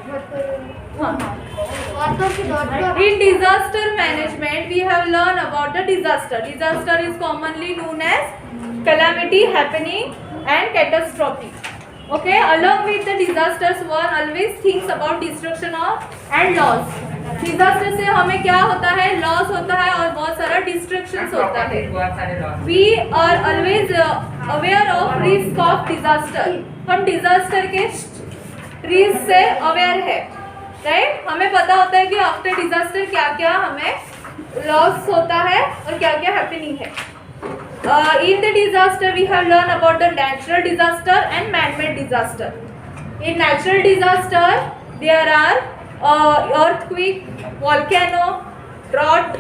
In disaster management, we have learned about the disaster. Disaster is commonly known as calamity happening and catastrophe. Okay, along with the disasters, one always thinks about destruction of and loss. Disaster से हमें क्या होता है, loss होता है और बहुत सारा डिस्ट्रक्शंस होता है. We are always aware of risk of disaster. हम डिजास्टर के रिस्क से अवेयर है, राइट. हमें पता होता है कि आफ्टर डिजास्टर क्या क्या हमें लॉस होता है और क्या क्या हैपनिंग है. In the disaster we have learned about the natural disaster and man-made disaster. In natural disaster there are earthquake, volcano, drought,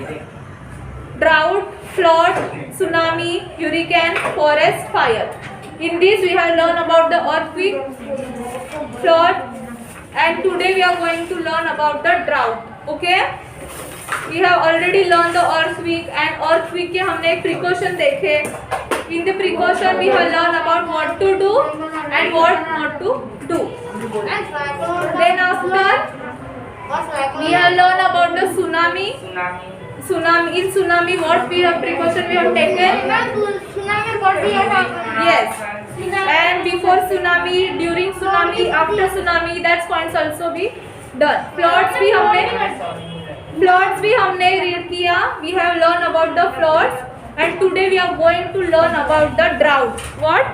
flood, tsunami, hurricane, forest fire. In this we have learned about the earthquake, flood, and today we are going to learn about the drought. Okay, we have already learned the earthquake, and earthquake के हमने एक precaution देखे. In the precaution we have learned about what to do and what not to do. Then after we have learned about the tsunami. In tsunami, what we have precaution we have taken? Yes. And before tsunami, during tsunami, after tsunami, that's points also be done. Floods भी हमने read किया. We have learned about the floods, and today we are going to learn about the drought. What?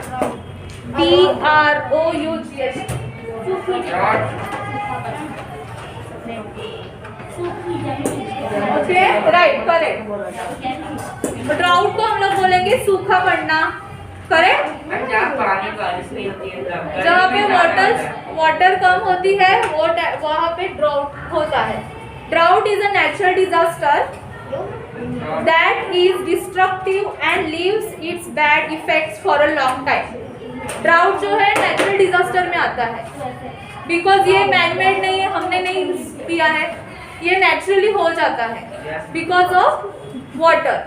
DROUGH. Okay, right, correct. Drought को हम लोग बोलेंगे सूखा पड़ना, correct. जहाँ पे वाटर कम होती है वहाँ पे ड्राउट होता है. Drought is a natural disaster that is destructive and leaves it's bad effects for a long time. Drought जो है नेचुरल डिजास्टर में आता है, बिकॉज ये मैनमेड नहीं है, हमने नहीं किया है, ये नेचुरली हो जाता है because of water.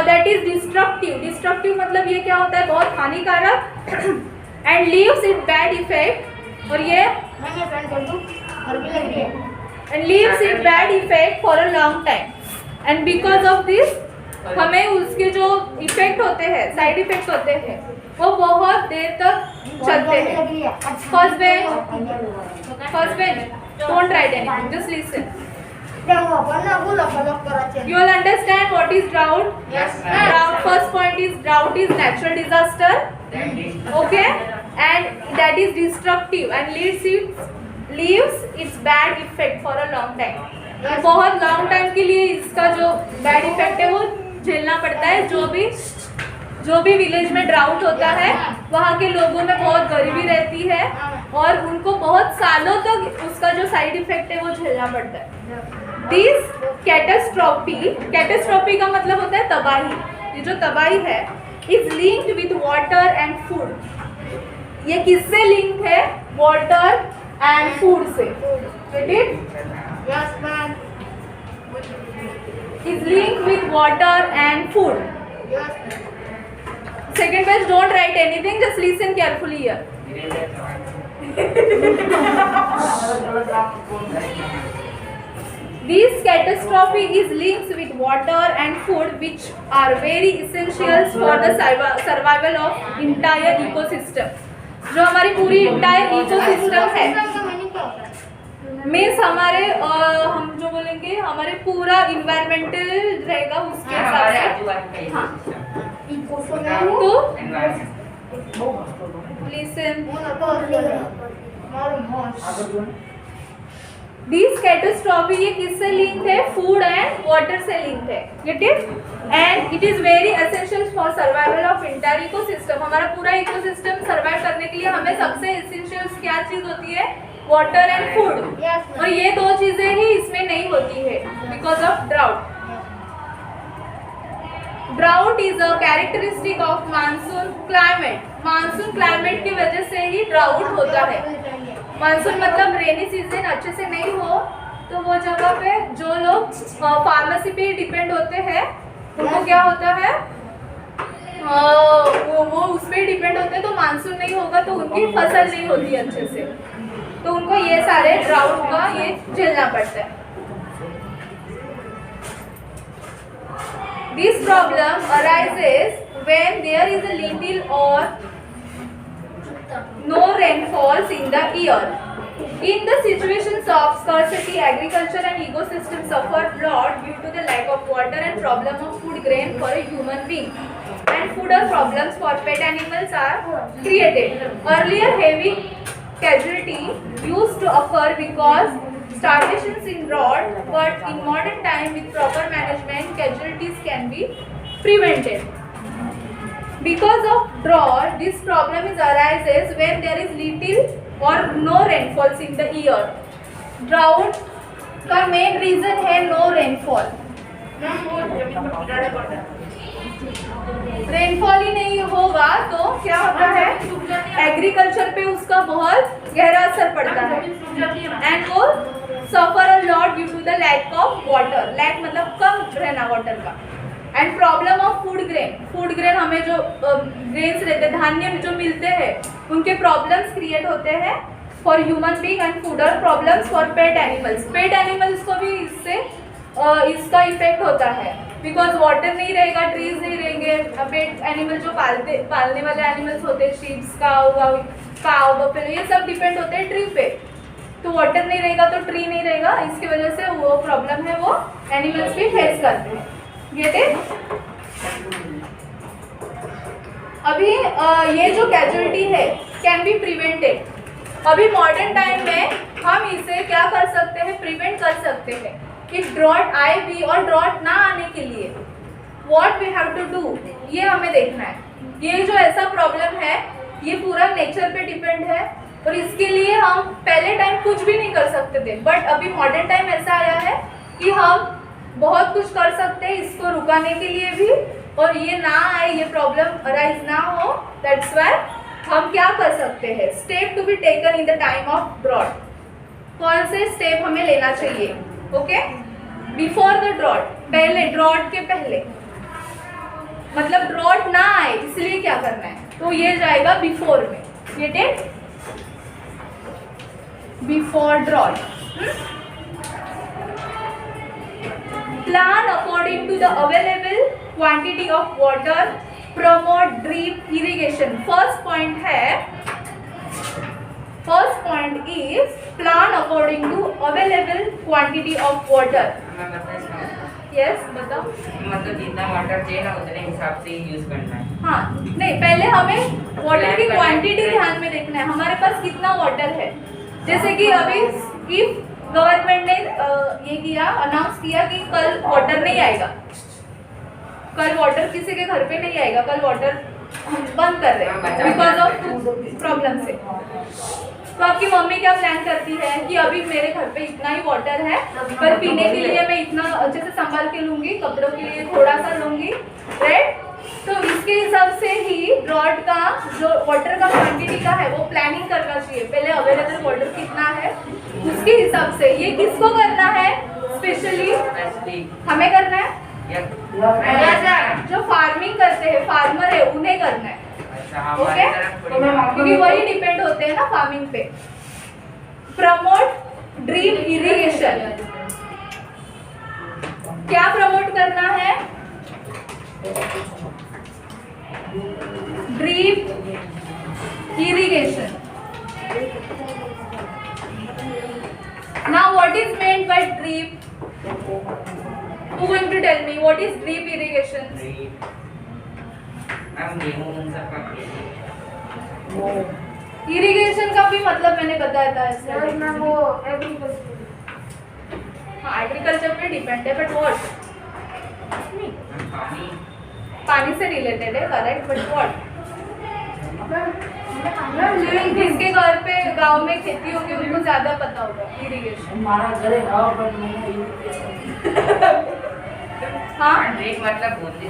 That is destructive मतलब ये क्या होता है, बहुत हानिकारक. And leaves it bad effect, और ये and leaves it bad effect for a long time. And because of this हमें उसके जो इफेक्ट होते हैं, साइड इफेक्ट होते हैं, वो बहुत देर तक चलते हैं. First bench, don't write anything, just listen. You will understand what is drought. Yes, Drought, first point is drought is natural disaster. Okay, and that is destructive and leaves its bad effect for a long time. बहुत long time के लिए इसका जो bad effect है वो झेलना पड़ता है. जो भी विलेज में ड्राउट होता है वहाँ के लोगों में बहुत गरीबी रहती है और उनको बहुत सालों तक उसका जो साइड इफेक्ट है वो झेलना पड़ता है. दिस कैटास्ट्रॉफी का मतलब होता है तबाही. ये जो तबाही है is linked with water and food. ये किससे लिंक है? वाटर एंड फूड से. Yes, ma'am. Is linked with water and food. Yes. Second page, don't write anything, just listen carefully here. This catastrophe is linked with water and food, which are very essentials for the survival of entire ecosystem. जो हमारी पूरी entire ecosystem है, means हमारे हम जो बोलेंगे हमारे पूरा इन्वायरमेंटल रहेगा उसके हिसाब से. तो लिसन, दिस कैटास्ट्रॉफी ये किससे लिंक है? फूड एंड वाटर से लिंक है. Get it? And it is very essential for survival of entire ecosystem. हमारा पूरा इकोसिस्टम सर्वाइव करने के लिए हमें सबसे एसेंशियल क्या चीज होती है? Water and food. और ये दो चीजें ही इसमें नहीं होती है because of drought. Drought is a characteristic of monsoon climate. Monsoon climate की वजह से ही ड्राउट होता है. मानसून मतलब रेनी सीजन अच्छे से नहीं हो तो वो जगह पे जो लोग फार्मेसी पे डिपेंड होते हैं उनको क्या होता है? वो उस पर डिपेंड होते हैं, तो मानसून नहीं होगा तो उनकी फसल नहीं होती अच्छे से, तो उनको ये सारे ड्राउट का ये झेलना पड़ता है। This problem arises when there is a little or no rainfalls in the year. In the situations of scarcity, agriculture and ecosystem suffer a lot due to the lack of water and problem of food grain for a human being. And food problems for pet animals are created. Earlier, heavy casualty used to occur because starvations in drought, but in modern time with proper management, casualties can be prevented. Because of drought, this problem arises when there is little or no rainfalls in the year. Drought का main reason है no rainfall. Rainfall ही नहीं होगा तो क्या होता है, agriculture पे उसका बहुत गहरा असर पड़ता है, एंड वो suffer a lot due to the lack of water. Lack मतलब कम रहना वाटर का। And problem of food grain हमें जो ग्रेन्स रहते हैं, धान्य जो मिलते हैं, उनके प्रॉब्लम्स क्रिएट होते हैं for human being and fodder problems for pet animals. Pet animals को भी इससे इसका इफेक्ट होता है, बिकॉज वाटर नहीं रहेगा, ट्रीज नहीं रहेंगे। पेट एनिमल जो पालने वाले एनिमल्स होते हैं, शीप्स, काउ, बफेलो, ये सब डिपेंड होते हैं ट्री पे। तो वाटर नहीं रहेगा तो ट्री नहीं रहेगा, इसकी वजह से वो प्रॉब्लम है वो एनिमल्स भी फेस करते हैं। Get it? अभी ये जो कैजुअलिटी है कैन बी प्रिवेंटेड। अभी मॉडर्न टाइम में हम इसे क्या कर सकते हैं, प्रिवेंट कर सकते हैं। इफ ड्रॉट आए भी और ड्रॉट ना आने के लिए what we have to do, ये हमें देखना है। ये जो ऐसा प्रॉब्लम है ये पूरा नेचर पे डिपेंड है, और इसके लिए हम पहले टाइम कुछ भी नहीं कर सकते थे, बट अभी मॉडर्न टाइम ऐसा आया है कि हम बहुत कुछ कर सकते हैं इसको रुकाने के लिए भी, और ये ना आए, ये प्रॉब्लम अराइज ना हो। दैट्स व्हाई हम क्या कर सकते हैं, step to be taken in the time of drought. कौन से स्टेप हमें लेना चाहिए? ओके, बिफोर द ड्रॉट, पहले, ड्रॉट के पहले, मतलब ड्रॉट ना आए इसलिए क्या करना है, तो ये जाएगा बिफोर में। Get it? Before drought, plan according to the available quantity of water, promote drip irrigation. First point is plan according to available quantity of water. Yes, बताओ। मतलब जितना वाटर चाहिए ना उतने हिसाब से ही यूज करना है। हाँ, नहीं, पहले हमें वाटर की क्वांटिटी ध्यान में देखना है, हमारे पास कितना वाटर है। जैसे कि अभी इफ गवर्नमेंट ने ये किया, अनाउंस किया कि कल वाटर नहीं आएगा, कल वाटर किसी के घर पे नहीं आएगा, कल वाटर हम बंद कर रहे हैं बिकॉज ऑफ प्रॉब्लम से। तो आपकी मम्मी क्या प्लान करती है कि अभी मेरे घर पे इतना ही वाटर है, पर पीने के लिए मैं इतना अच्छे से संभाल के लूँगी, कपड़ों के लिए थोड़ा सा लूँगी, राइट? तो इसके हिसाब से ही ड्रॉट का जो वाटर का क्वांटिटी का है वो प्लानिंग करना चाहिए। पहले अवेलेबल वाटर कितना है उसके हिसाब से। ये किसको करना है? स्पेशली हमें करना है, जो फार्मिंग करते हैं, फार्मर है, उन्हें करना है। ओके, क्योंकि वही डिपेंड होते हैं ना फार्मिंग पे। प्रमोट ड्रिप इरिगेशन, क्या प्रमोट करना है? Drip irrigation. Now what is meant by drip? Who going to tell me what is drip irrigation? Irrigation का भी मतलब मैंने बताया था इसमें, वो एग्रीकल्चर पे डिपेंड है, बट व्हाट? पानी से रिलेटेड है, करेक्ट, बट व्हाट? जिसके घर पे गांव में खेती होगी उनको ज्यादा पता होगा इरिगेशन। हमारा घर है गांव पर हाँ, ड्रिप मतलब बूंद।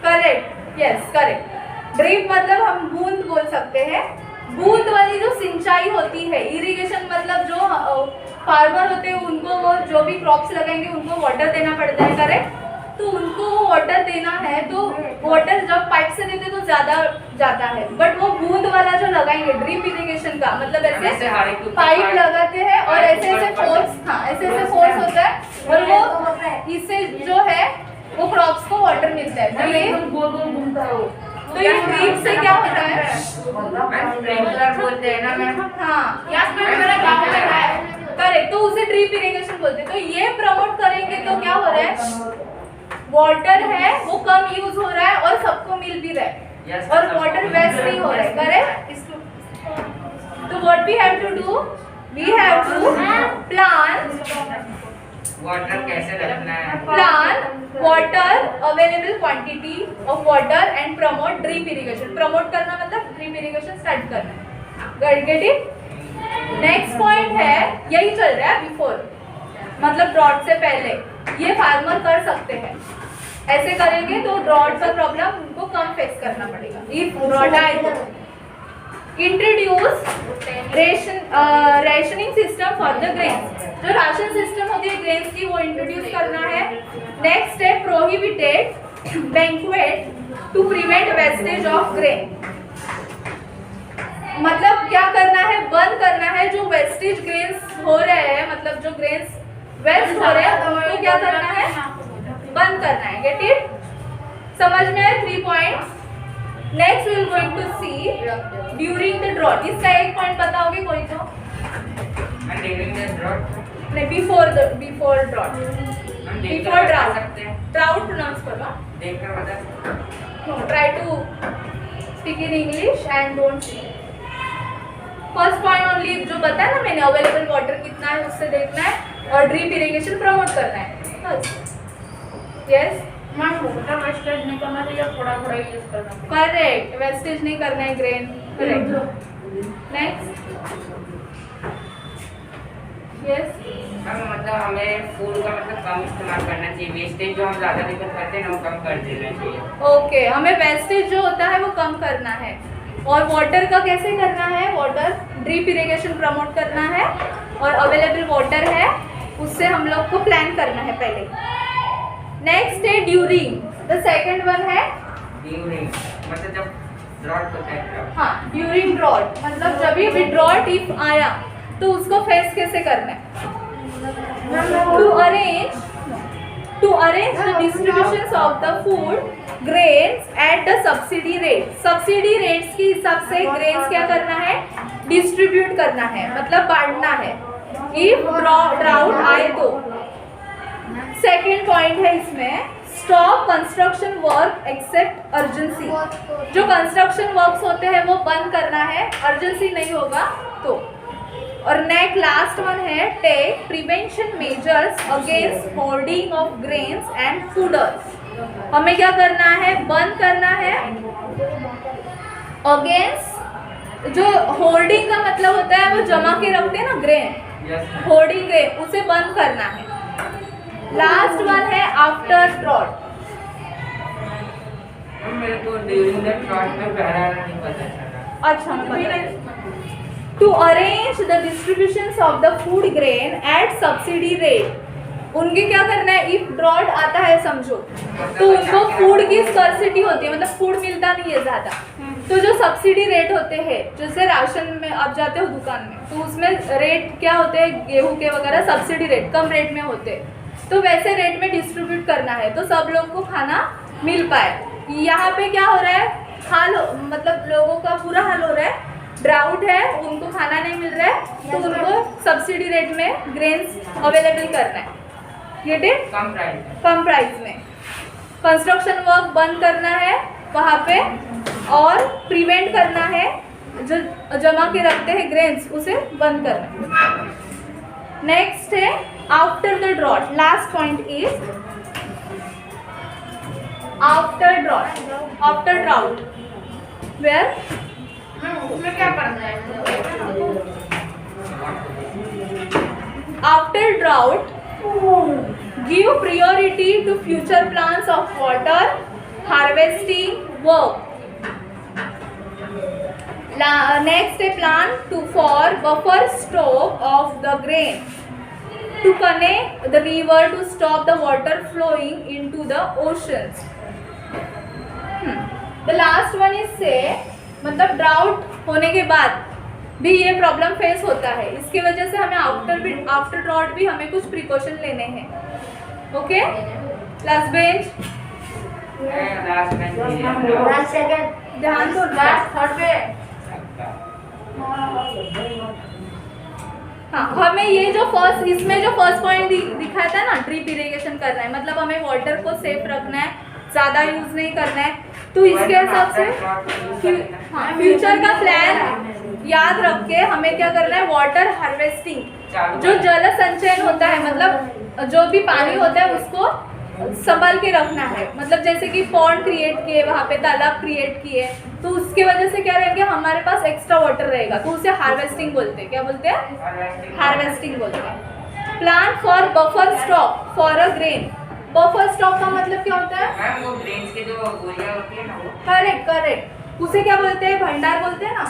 Correct, yes correct. ड्रिप मतलब हम बूंद बोल सकते हैं, बूंद वाली जो सिंचाई होती है। इरिगेशन मतलब जो फार्मर होते हैं उनको वो जो भी क्रॉप्स लगाएंगे उनको वाटर देना पड़ता है, करेक्ट? तो उनको वो वाटर देना है, तो वाटर जब पाइप से देते तो ज्यादा जाता है, बट वो बूंद वाला जो लगाएंगे ड्रिप इरिगेशन का मतलब ऐसे पाइप लगाते हैं और ऐसे ऐसे फोर्स, हाँ ऐसे ऐसे फोर्स होता है और वो इससे जो है वो क्रॉप्स को वाटर मिलता है। तो ये ड्रिप से क्या होता है? स्प्रिंकलर बोलते हैं ना मैम। हाँ करेक्ट, तो उसे ड्रिप इरिगेशन बोलते हैं। तो ये प्रमोट करेंगे तो क्या हो रहा है, वाटर है वो कम यूज हो रहा है और सबको मिल भी रहा है और वाटर वेस्ट नहीं हो रहा है। करेक्ट। तो what we have to do, we have to plan water कैसे रखना है, plan water available quantity of water and promote drip irrigation. Promote करना मतलब ड्रिप इरिगेशन स्टार्ट करना। Get it? नेक्स्ट पॉइंट है, यही चल रहा है बिफोर, मतलब ड्रॉट से पहले ये फार्मर कर सकते हैं। ऐसे करेंगे तो ड्रॉट का प्रॉब्लम उनको कम फेस करना पड़ेगा। इफ ड्रॉट आए तो introduce rationing system for the grains. जो राशन सिस्टम होती है ग्रेन्स की वो इंट्रोड्यूस करना है। नेक्स्ट है prohibited banquet to prevent wastage of grain. मतलब क्या करना है, बंद करना है जो वेस्टेज ग्रेन्स हो रहे हैं, मतलब जो ग्रेन्स वेस्ट हो रहे हैं उनको क्या करना है, बंद करना है। Get it? समझ में आए 3 points. Next we will going to see during the drought. इसका एक पॉइंट बताओगे कोई तो? ड्यूरिंग द ड्रॉट नहीं, बिफोर ड्रॉट। बिफोर ड्राउट सकते हैं, ड्राउट प्रोनाउंस करो। देखकर बता सकते हैं। Try to speak in English and don't see. First point only जो बताया ना मैंने, अवेलेबल वाटर कितना है उससे देखना है और ड्रिप इरिगेशन प्रमोट करना है। बस। यस मैम वाटर वेस्टेज नहीं करना चाहिए, थोड़ा थोड़ा यूज करना चाहिए। करेक्ट, वेस्टेज नहीं करना है grain. Correct. Next. Yes ma'am मतलब हमें फूड का मतलब कम इस्तेमाल करना चाहिए, वेस्टेज जो हम ज़्यादा लेकर खाते हैं ना वो कम कर देना चाहिए। ओके, हमें वेस्टेज जो होता है वो कम करना है। और वाटर का कैसे करना है, वाटर ड्रिप इरिगेशन प्रमोट करना है और अवेलेबल वाटर है उससे हम लोग को प्लान करना है पहले। नेक्स्ट है ड्यूरिंग, द सेकंड वन है ड्यूरिंग, मतलब जब ड्रॉट होता है तब। हाँ, ड्यूरिंग ड्रॉट मतलब जब भी ड्रॉट इफ आया तो उसको फेस कैसे करना है। To arrange the distribution of the food grains at the subsidy rate. Subsidy rates के हिसाब से ग्रेन्स क्या करना है, डिस्ट्रीब्यूट करना है, मतलब बांटना है। इफ ड्राउट आए तो। सेकेंड पॉइंट है इसमें, stop construction work except urgency. जो कंस्ट्रक्शन वर्क्स होते हैं वो बंद करना है, अर्जेंसी नहीं होगा तो। और नेक्स्ट लास्ट वन है, take prevention measures against hoarding of grains and fodders. हमें क्या करना है, बंद करना है अगेंस्ट, जो होर्डिंग का मतलब होता है वो जमा के रखते हैं ना ग्रेन, होर्डिंग ग्रेन, उसे बंद करना है। लास्ट वन है आफ्टर ड्रॉट। मेरे को ड्यूरिंग द ड्रॉट में पहला नहीं पता चला। अच्छा, to arrange the distribution of the food grain at subsidy rate. उनके क्या करना है, इफ ड्रॉट आता है समझो तो उनको फूड की स्कर्सिटी होती है, मतलब फूड मिलता नहीं है ज़्यादा, तो जो सब्सिडी रेट होते हैं, जैसे राशन में आप जाते हो दुकान में तो उसमें रेट क्या होते हैं, गेहूं के वगैरह सब्सिडी रेट कम रेट में होते हैं, तो वैसे रेट में डिस्ट्रीब्यूट करना है तो सब लोग को खाना मिल पाए। यहाँ पे क्या हो रहा है, हाल मतलब लोगों का पूरा हाल हो रहा है, ड्राउट है, उनको खाना नहीं मिल रहा है तो उनको सब्सिडी रेट में ग्रेन्स अवेलेबल करना है। Get it? कम प्राइस में। कंस्ट्रक्शन वर्क बंद करना है वहाँ पे और प्रिवेंट करना है, जो जमा के रखते हैं ग्रेन्स उसे बंद करना है। नेक्स्ट है after the drought. Last point is after drought, after drought where उसमें क्या करना है? After drought give priority to future plans of water harvesting work. Next a plan to for buffer stock of the grain. to connect the river to stop the water flowing into the oceans. The last one is say मतलब drought होने के बाद भी ये problem face होता है, इसकी वजह से हमें आफ्टर ड्राउट भी हमें कुछ प्रिकॉशन लेने हैं. ओके, लास्ट बेंच लास्ट में लास्ट सेकंड ध्यान दो. लास्ट थर्ड पे हाँ, हमें ये जो फर्स्ट इसमें जो फर्स्ट पॉइंट दिखाया था ना, ड्रिप इरिगेशन करना है, मतलब हमें वाटर को सेफ रखना है, ज़्यादा यूज़ नहीं करना है. तो इसके हिसाब से हाँ, फ्यूचर का प्लान याद रख के हमें क्या करना है, वाटर हार्वेस्टिंग, जो जल संचयन होता है, मतलब जो भी पानी होता है उसको संभाल के रखना है. मतलब जैसे कि पॉन्ड क्रिएट किए, वहाँ पे तालाब क्रिएट किए, तो उसके वजह से क्या रहेगा, हमारे पास एक्स्ट्रा वाटर रहेगा, तो उसे हार्वेस्टिंग बोलते हैं. क्या बोलते हैं? हार्वेस्टिंग बोलते हैं. Plan for buffer stock for a grain. Buffer stock का मतलब क्या होता है? मैम वो ग्रेन्स के जो गोलियां होती है ना, वो करेक्ट. उसे क्या बोलते हैं? भंडार बोलते हैं ना.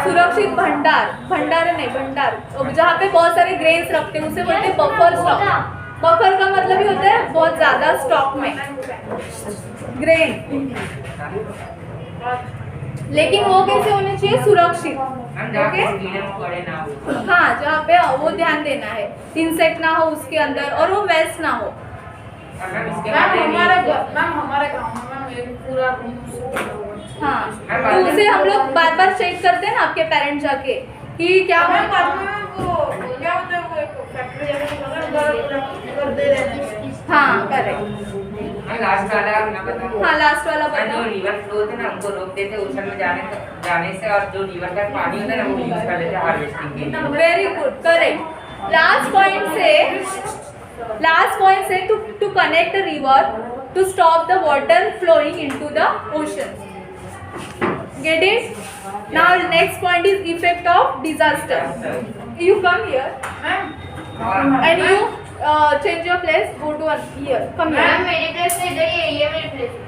सुरक्षित भंडार, भंडार नहीं भंडार, जहाँ पे बहुत सारे ग्रेन्स रखते हैं उसे बोलते हैं बफर स्टॉक. बफर का मतलब ही होता है बहुत ज्यादा स्टॉक में ग्रेन, लेकिन वो कैसे होने चाहिए? सुरक्षित. ओके, हाँ, जहाँ पे वो ध्यान देना है, इंसेक्ट ना हो उसके अंदर और वो वेस्ट ना हो. हमारे गाँव में ये पूरा हाँ, तो उसे हम लोग बार बार चेक करते हैं ना, आपके पेरेंट्स जाके कि क्या वो क्या होता है, वो एक फैक्ट्री कर दे रहे हैं. हाँ, करेक्ट. लास्ट वाला अपना बताओ. हाँ, लास्ट वाला जो बताओ. रिवर फ्लो थे ना, हमको रोक देते ओशन में जाने से, और जो रिवर का पानी होता है ना, वो यूज कर लेते हार्वेस्टिंग के लिए. Very good, correct. Last point से to connect the river to stop the water flowing into the ocean. Get it? Now next point is effect of disaster. You come here and you change your place. Go to here. Come here. Ma'am मेरी place से इधर ही है, ये मेरी place है.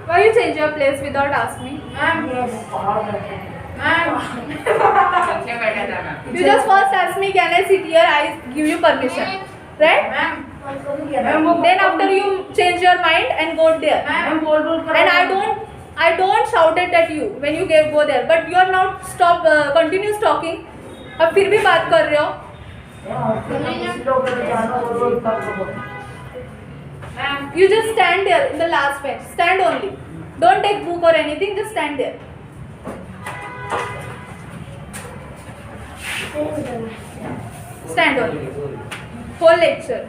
Why you change your place without asking me? Ma'am पीछे बैठा था ma'am. You just first ask me, can I sit here? I give you permission, right? Ma'am Then after you change your mind and go there. Ma'am बोल And I don't shouted at you when you go there, but you are not continuous talking. अब फिर भी बात कर रहे हो. You just stand there in the last bench. Stand only. Don't take book or anything. Just stand there. Stand only. Whole lecture.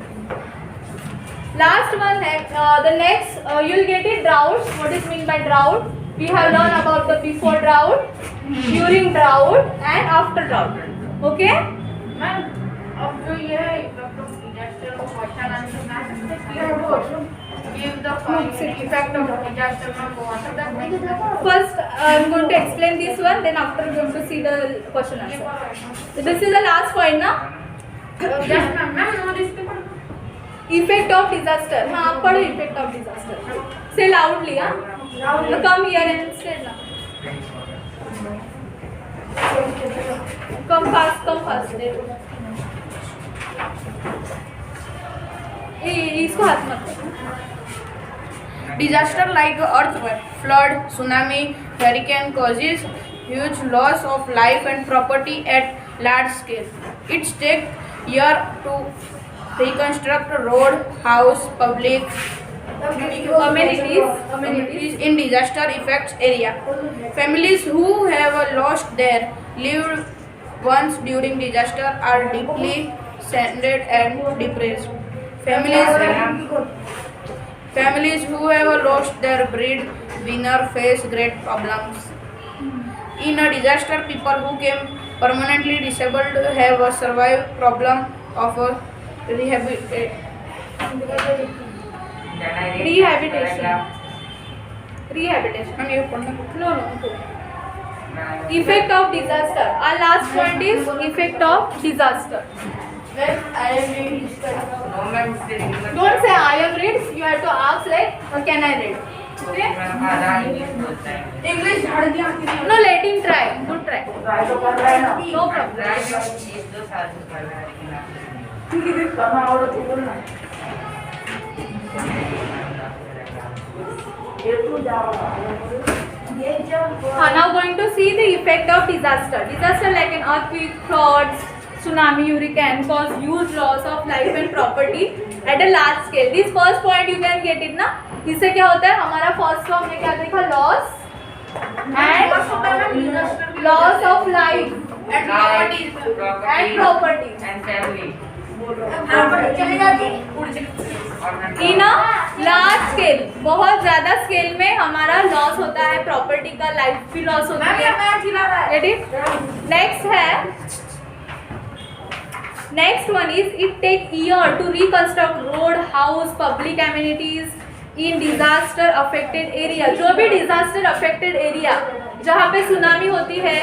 Last one, the next, you'll get it droughts. What is mean by drought? We have learned about the before drought, during drought, and after drought. Okay? Ma'am अब जो ये है disaster को question answer ना सकते give the effect of disaster में को answer. First, I'm going to explain this one. Then after, going to see the question answer. So this is the last point, na? Just ma'am know this paper. Effect of disaster. हाँ, पढ़ो effect of disaster. Say loudly, हाँ. Come here and stand now. Come fast. इसको हाथ मत करो. Disaster like earthquake, flood, tsunami, hurricane causes huge loss of life and property at large scale. It takes years to reconstruct road, house, public amenities in disaster affects area. Families who have lost their loved ones during disaster are deeply saddened and depressed. Families who have lost their breadwinner face great problems. In a disaster, people who became permanently disabled have a survived problem of rehabilitation. Rehabilitation. No. Effect of disaster. Our last point is effect of disaster. Don't say I am read. You have to ask like, can I read? Okay. आधा English बोलता है। English झाड़ दिया No, let him try. Good try. Try तो कर रहा है ना No problem. ड्राइव 1-2 साल से कर रहा है लेकिन आप करना और तो बोलना ये तो जाओ Now going to see the effect of disaster. Disaster like an earthquake, floods, tsunami, hurricane cause huge loss of life and property at a large scale. This first point you can get it ना. इससे क्या होता है हमारा first में हमने क्या देखा loss and loss of life and property and property and family चली जाती उड़ इन अ लार्ज स्केल बहुत ज्यादा स्केल में हमारा लॉस होता है प्रॉपर्टी का लाइफ भी लॉस होता है रेडी नेक्स्ट है next one is it take year to reconstruct road house public amenities in disaster affected area जो भी डिजास्टर अफेक्टेड एरिया जहाँ पे सुनामी होती है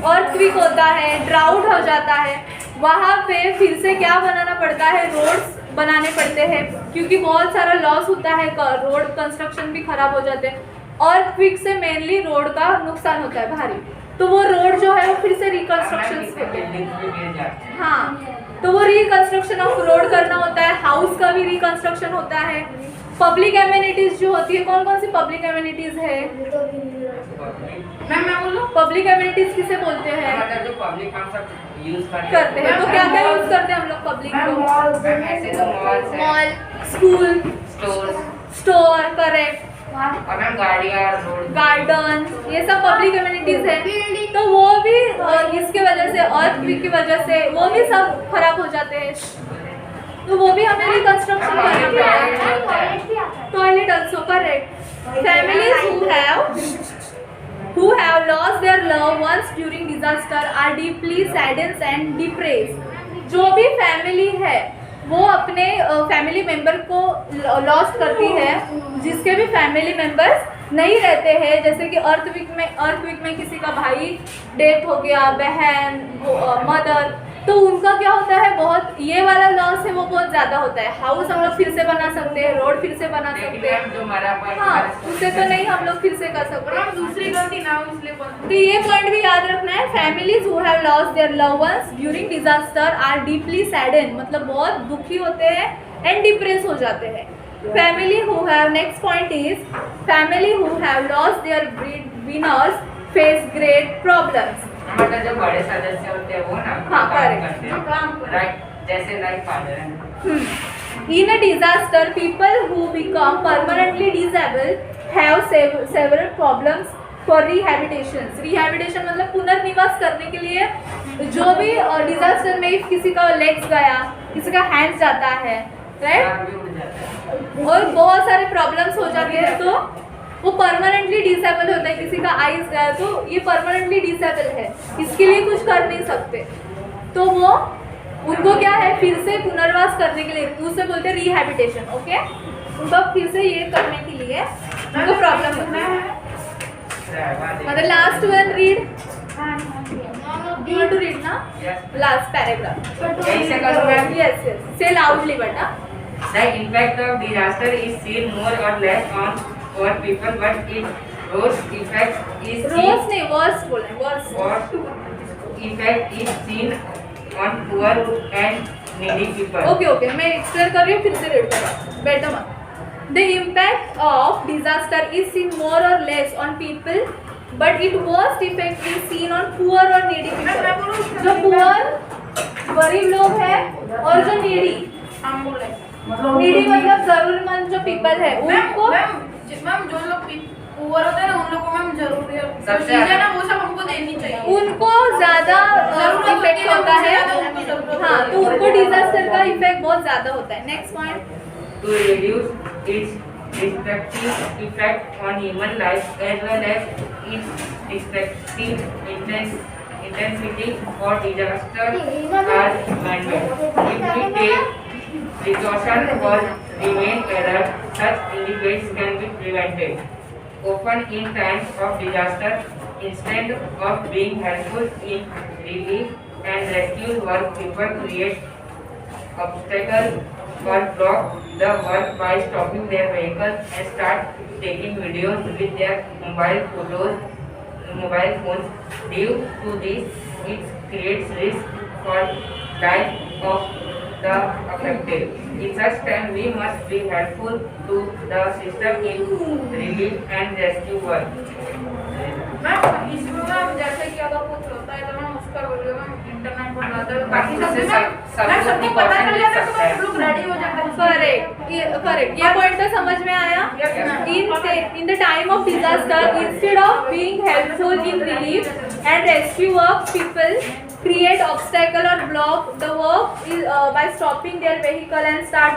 अर्थक्वेक होता है ड्राउट हो जाता है वहाँ पे फिर से क्या बनाना पड़ता है रोड्स बनाने पड़ते हैं क्योंकि बहुत सारा लॉस होता है रोड कंस्ट्रक्शन भी खराब हो जाते हैं और क्विक से मेनली रोड का नुकसान होता है भारी तो वो रोड जो है वो फिर से रिकंस्ट्रक्शन होते हैं हाँ तो वो रिकंस्ट्रक्शन ऑफ रोड करना होता है हाउस का भी रिकंस्ट्रक्शन होता है पब्लिक एमिनिटीज जो होती है कौन कौन सी पब्लिक एमिनिटीज है मैं बोलूं पब्लिक एमिनिटीज किसे बोलते हैं मतलब जो पब्लिक हम सब यूज करते हैं तो क्या क्या यूज करते हैं हम लोग पब्लिक को ऐसे तो मॉल्स है mall school stores store correct और मैम गाड़ियाँ रोड गार्डन ये सब पब्लिक एमिनिटीज है तो वो भी इसके वजह से अर्थक्वेक की वजह से वो भी सब खराब हो जाते हैं तो वो भी हमें रिकंस्ट्रक्शन करना पड़ता है toilet also correct families who have lost their loved ones during disaster are deeply saddened and depressed जो भी फैमिली है वो अपने फैमिली मेंबर को लॉस्ट करती है जिसके भी फैमिली मेंबर्स नहीं रहते हैं जैसे कि अर्थक्वेक में किसी का भाई डेथ हो गया बहन मदर तो उनका क्या होता है बहुत ये वाला लॉस है वो बहुत ज़्यादा होता है हाउस हम लोग फिर से बना सकते हैं रोड फिर से बना सकते हैं जो मरा हाँ उसे तो नहीं हम लोग फिर से कर सकते हैं दूसरी गलती ना हो इसलिए तो ये पॉइंट भी याद रखना है families who have lost their loved ones during disaster are deeply sadden मतलब बहुत दुखी होते हैं एंड डिप्रेस हो जाते हैं family who have next point is family who have lost there winners face great problems मतलब जो बड़े सदस्य होते हैं वो ना हाँ, काम correct. करते हैं राइट जैसे लाइक फादर है In a disaster, people who become permanently disabled have several problems for rehabilitation. Rehabilitation मतलब पुनर्निवास करने के लिए जो भी डिजास्टर में किसी का लेग्स गया किसी का हैंड्स जाता है राइट भी उड़ जाता है और बहुत सारे प्रॉब्लम्स हो जाते हैं तो वो परमानेंटली डिसेबल होता है किसी का आइज गया तो ये परमानेंटली डिसेबल है इसके लिए कुछ कर नहीं सकते तो वो उनको क्या है फिर से पुनर्वास करने के लिए उसे बोलते हैं रिहैबिलिटेशन ओके उनको फिर से ये करने के लिए उनको प्रॉब्लम होता है मतलब last one read you to read ना Yes. last paragraph यही से करूँ मैं yes say loudly beta The impact of disaster is seen more or less on poor people, but its worst effect is रोज नहीं worst बोले worst worst effect is seen on poor and needy people. Okay मैं explain कर रही हूँ फिर से read करो बेटा मत the impact of disaster is seen more और less on people but it worst effect is seen on poor और नीडी पीपल जो पुअर गरीब लोग हैं और जो नीडी मतलब जरूरतमंद जो पीपल है उनको मैम जो लोग पुअर होते हैं ना उन लोगों को मैम जरूरी है सबसे चीजें ना वो सब हमको देनी चाहिए उनको ज्यादा इफेक्ट होता है हाँ तो उनको डिजास्टर का इफेक्ट बहुत ज्यादा होता है next point To reduce its destructive effect on human life as well as its destructive intensity for disaster are man-made. If we take precaution or remain alert, such individuals can be prevented. Often in times of disaster, instead of being helpful in relief and rescue work, people create obstacles or block the work by stopping their vehicle and start taking videos with their mobile phones. Due to this, it creates risk for life of the affected. In such time, we must be helpful to the system in relief and rescue work. Ma'am इसमें ma'am जैसे कि अगर कुछ होता है तो ma'am उसका video ma'am internet पर डालते हैं बाकी सब मैम सबको पता चल जाता है तो मैम लोग रेडी हो जाते हैं करेक्ट ये पॉइंट तो समझ में आया. In the time of disaster, instead of being helpful in relief and rescue work, people create obstacle or block the work by stopping their vehicle and start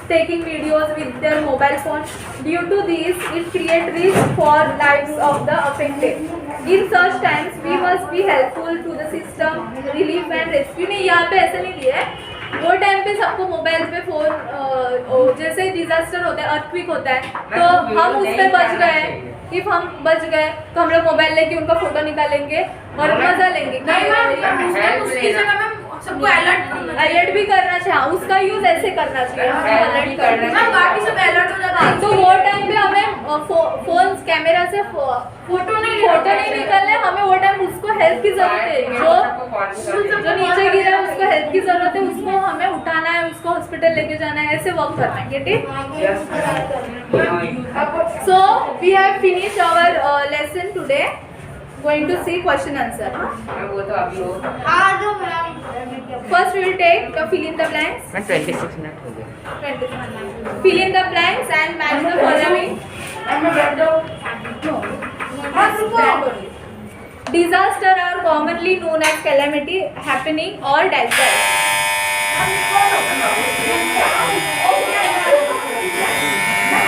taking videos with their mobile phone. Due to this, it creates risk for lives of the affected. In such times, we must be helpful to the system, relief and rescue. नहीं यहाँ पे ऐसा नहीं लिया है. वो time पे सबको मोबाइल पे फोन जैसे डिजास्टर होता है, अर्थक्वेक होता है, तो हम उसमें बच गए. इफ हम बच गए तो हम लोग मोबाइल लेके उनका फोटो निकालेंगे और मजा लेंगे. उसकी जगह मैम सबको अलर्ट भी करना चाहिए. हाँ, उसका यूज ऐसे करना चाहिए. अलर्ट करना मैम बाकी सब अलर्ट हो जाता है तो वो टाइम पे हमें फोन कैमरा से फोटो नहीं निकालने. हमें वो टाइम उसको हेल्प की जरूरत है. जो नीचे गिरा है उसको हेल्प की जरूरत है. उसको हमें उठाना है, उसको हॉस्पिटल लेके जाना है. ऐसे वर्क करना है. ठीक. So we have finished our lesson today. Going to see question answer. वो तो आप लोग हाँ जो ma'am First we will take fill in the blanks. 26 minute हो गए. Fill in the blanks and match the following. मैं बैठ जाओ Disaster are commonly known as calamity happening or disaster.